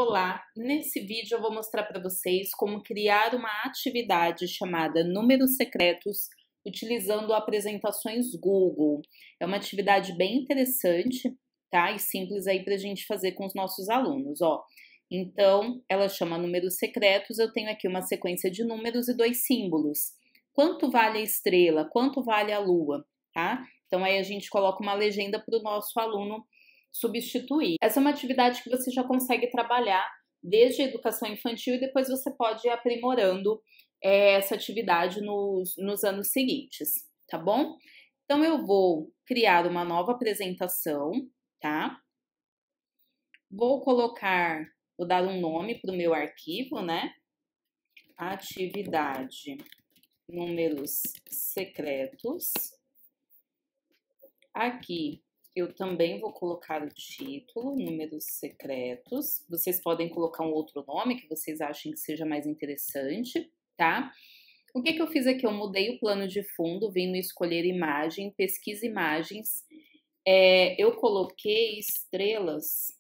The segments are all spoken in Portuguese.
Olá, nesse vídeo eu vou mostrar para vocês como criar uma atividade chamada Números Secretos utilizando apresentações Google. É uma atividade bem interessante, tá? E simples aí para a gente fazer com os nossos alunos, ó. Então, ela chama Números Secretos, eu tenho aqui uma sequência de números e dois símbolos. Quanto vale a estrela? Quanto vale a lua? Tá? Então aí a gente coloca uma legenda para o nosso aluno substituir. Essa é uma atividade que você já consegue trabalhar desde a educação infantil e depois você pode ir aprimorando essa atividade nos anos seguintes, tá bom? Então eu vou criar uma nova apresentação, tá? Vou dar um nome para o meu arquivo, né? Atividade Números Secretos. Aqui eu também vou colocar o título, Números Secretos. Vocês podem colocar um outro nome que vocês achem que seja mais interessante, tá? O que eu fiz aqui? Eu mudei o plano de fundo, vim no escolher imagem, pesquisa imagens. Eu coloquei estrelas,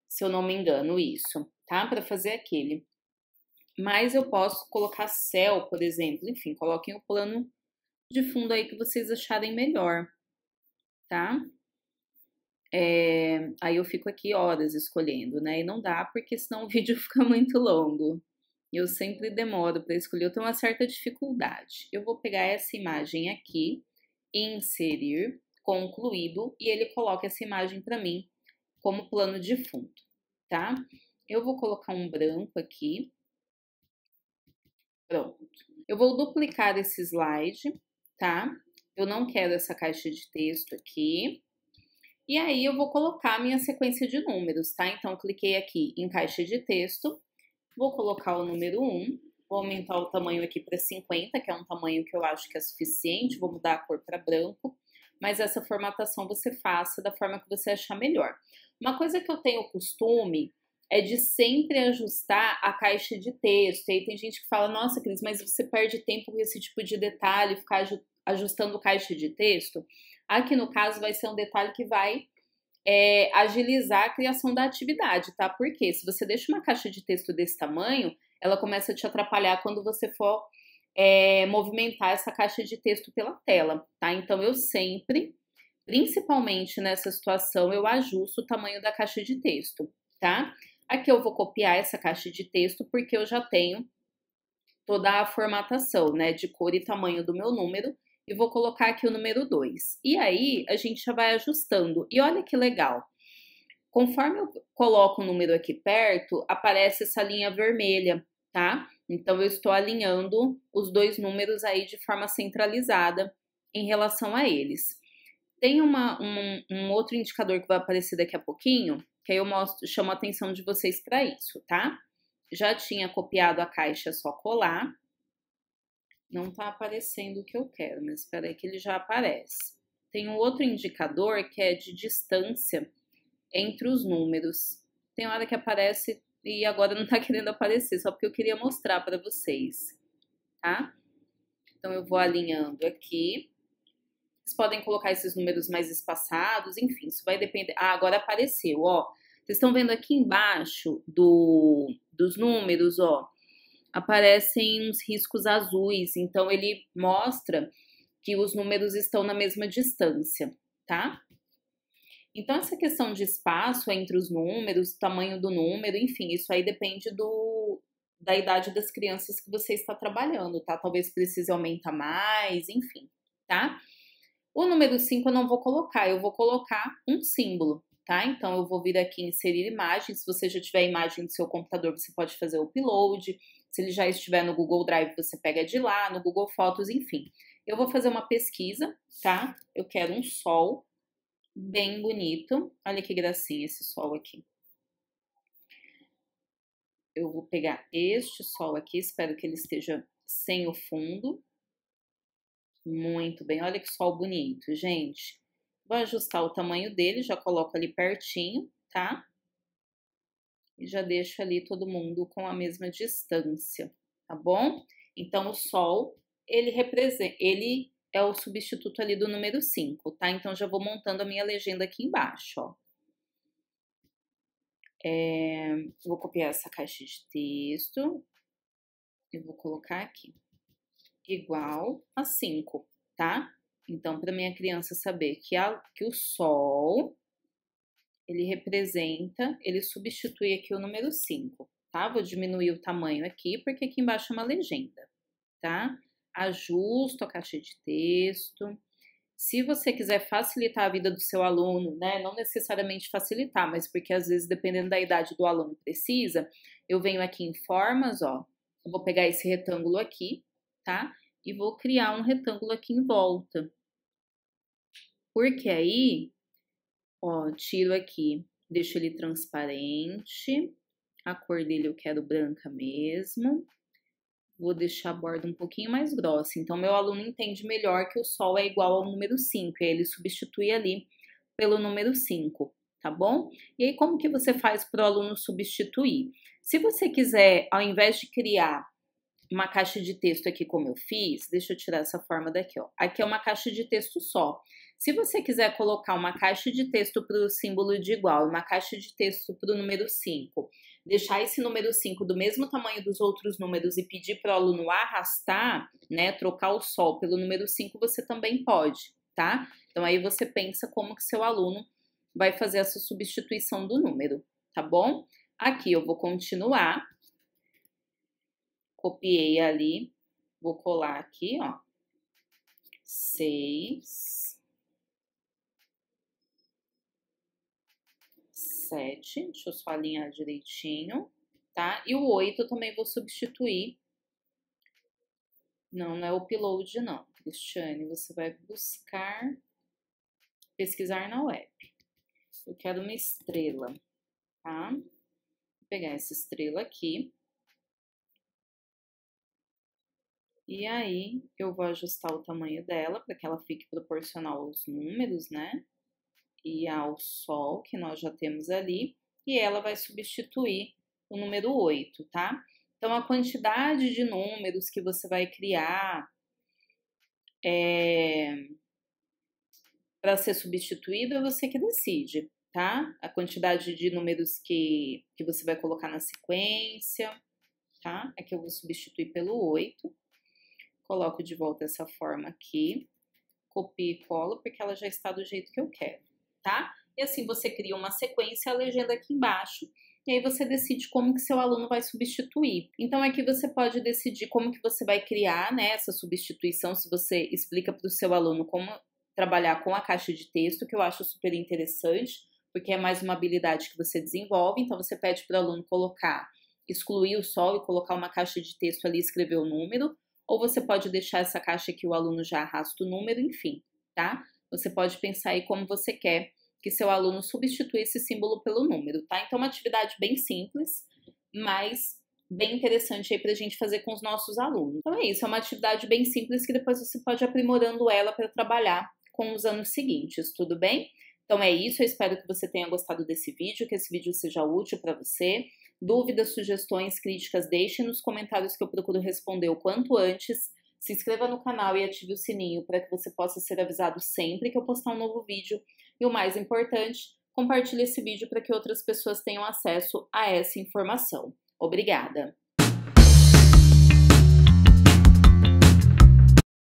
se eu não me engano, isso, tá? Para fazer aquele. Mas eu posso colocar céu, por exemplo. Enfim, coloquem o plano de fundo aí que vocês acharem melhor, tá? Aí eu fico aqui horas escolhendo, né? E não dá porque senão o vídeo fica muito longo. Eu sempre demoro para escolher, eu tenho uma certa dificuldade. Eu vou pegar essa imagem aqui, inserir, concluído, e ele coloca essa imagem para mim como plano de fundo, tá? Eu vou colocar um branco aqui. Pronto. Eu vou duplicar esse slide, tá? Eu não quero essa caixa de texto aqui. E aí eu vou colocar a minha sequência de números, tá? Então, cliquei aqui em caixa de texto, vou colocar o número 1, vou aumentar o tamanho aqui para 50, que é um tamanho que eu acho que é suficiente, vou mudar a cor para branco, mas essa formatação você faça da forma que você achar melhor. Uma coisa que eu tenho costume é de sempre ajustar a caixa de texto. E aí tem gente que fala, nossa, Cris, mas você perde tempo com esse tipo de detalhe, ficar ajustando caixa de texto. Aqui no caso vai ser um detalhe que vai agilizar a criação da atividade, tá? Porque se você deixa uma caixa de texto desse tamanho, ela começa a te atrapalhar quando você for movimentar essa caixa de texto pela tela, tá? Então eu sempre, principalmente nessa situação, eu ajusto o tamanho da caixa de texto, tá? Aqui eu vou copiar essa caixa de texto porque eu já tenho toda a formatação, né, de cor e tamanho do meu número. E vou colocar aqui o número 2. E aí, a gente já vai ajustando. E olha que legal. Conforme eu coloco o número aqui perto, aparece essa linha vermelha, tá? Então, eu estou alinhando os dois números aí de forma centralizada em relação a eles. Tem um outro indicador que vai aparecer daqui a pouquinho, que aí eu chamo a atenção de vocês para isso, tá? Já tinha copiado a caixa, é só colar. Não tá aparecendo o que eu quero, mas espera aí que ele já aparece. Tem um outro indicador que é de distância entre os números. Tem hora que aparece e agora não tá querendo aparecer, só porque eu queria mostrar para vocês, tá? Então eu vou alinhando aqui. Vocês podem colocar esses números mais espaçados, enfim, isso vai depender. Ah, agora apareceu, ó. Vocês estão vendo aqui embaixo dos números, ó. Aparecem uns riscos azuis, então ele mostra que os números estão na mesma distância, tá? Então, essa questão de espaço entre os números, tamanho do número, enfim, isso aí depende da idade das crianças que você está trabalhando, tá? Talvez precise aumentar mais, enfim, tá? O número 5 eu não vou colocar, eu vou colocar um símbolo, tá? Então, eu vou vir aqui em inserir imagem. Se você já tiver a imagem do seu computador, você pode fazer o upload. Se ele já estiver no Google Drive, você pega de lá, no Google Fotos, enfim. Eu vou fazer uma pesquisa, tá? Eu quero um sol bem bonito. Olha que gracinha esse sol aqui. Eu vou pegar este sol aqui, espero que ele esteja sem o fundo. Muito bem, olha que sol bonito, gente. Vou ajustar o tamanho dele, já coloco ali pertinho, tá? E já deixo ali todo mundo com a mesma distância, tá bom? Então, o sol, ele é o substituto ali do número 5, tá? Então, já vou montando a minha legenda aqui embaixo, ó. Vou copiar essa caixa de texto e vou colocar aqui. Igual a 5, tá? Então, para minha criança saber que o Sol, ele substitui aqui o número 5, tá? Vou diminuir o tamanho aqui, porque aqui embaixo é uma legenda, tá? Ajusto a caixa de texto. Se você quiser facilitar a vida do seu aluno, né? Não necessariamente facilitar, mas porque às vezes, dependendo da idade do aluno, precisa, eu venho aqui em formas, ó. Eu vou pegar esse retângulo aqui, tá? E vou criar um retângulo aqui em volta. Porque aí, ó, tiro aqui, deixo ele transparente. A cor dele eu quero branca mesmo. Vou deixar a borda um pouquinho mais grossa. Então, meu aluno entende melhor que o Sol é igual ao número 5. E aí ele substitui ali pelo número 5, tá bom? E aí, como que você faz para o aluno substituir? Se você quiser, ao invés de criar uma caixa de texto aqui como eu fiz, deixa eu tirar essa forma daqui, ó. Aqui é uma caixa de texto só. Se você quiser colocar uma caixa de texto para o símbolo de igual e uma caixa de texto para o número 5, deixar esse número 5 do mesmo tamanho dos outros números e pedir para o aluno arrastar, né, trocar o Sol pelo número 5, você também pode, tá? Então aí você pensa como que seu aluno vai fazer essa substituição do número, tá bom? Aqui eu vou continuar. Copiei ali, vou colar aqui, ó, 6, 7, deixa eu só alinhar direitinho, tá? E o 8 eu também vou substituir. Não, não é o upload não, Cristiane, você vai pesquisar na web. Eu quero uma estrela, tá? Vou pegar essa estrela aqui. E aí, eu vou ajustar o tamanho dela para que ela fique proporcional aos números, né? E ao Sol que nós já temos ali. E ela vai substituir o número 8, tá? Então, a quantidade de números que você vai criar para ser substituído é você que decide, tá? A quantidade de números que você vai colocar na sequência, tá? Aqui eu vou substituir pelo 8. Coloco de volta essa forma aqui, copio e colo, porque ela já está do jeito que eu quero, tá? E assim você cria uma sequência, a legenda aqui embaixo, e aí você decide como que seu aluno vai substituir. Então aqui você pode decidir como que você vai criar, né, essa substituição, se você explica para o seu aluno como trabalhar com a caixa de texto, que eu acho super interessante, porque é mais uma habilidade que você desenvolve, então você pede para o aluno excluir o Sol e colocar uma caixa de texto ali e escrever o número, ou você pode deixar essa caixa que o aluno já arrasta o número, enfim, tá? Você pode pensar aí como você quer que seu aluno substitua esse símbolo pelo número, tá? Então, uma atividade bem simples, mas bem interessante aí pra gente fazer com os nossos alunos. Então é isso, é uma atividade bem simples que depois você pode ir aprimorando ela para trabalhar com os anos seguintes, tudo bem? Então é isso, eu espero que você tenha gostado desse vídeo, que esse vídeo seja útil para você. Dúvidas, sugestões, críticas, deixe nos comentários que eu procuro responder o quanto antes. Se inscreva no canal e ative o sininho para que você possa ser avisado sempre que eu postar um novo vídeo. E o mais importante, compartilhe esse vídeo para que outras pessoas tenham acesso a essa informação. Obrigada!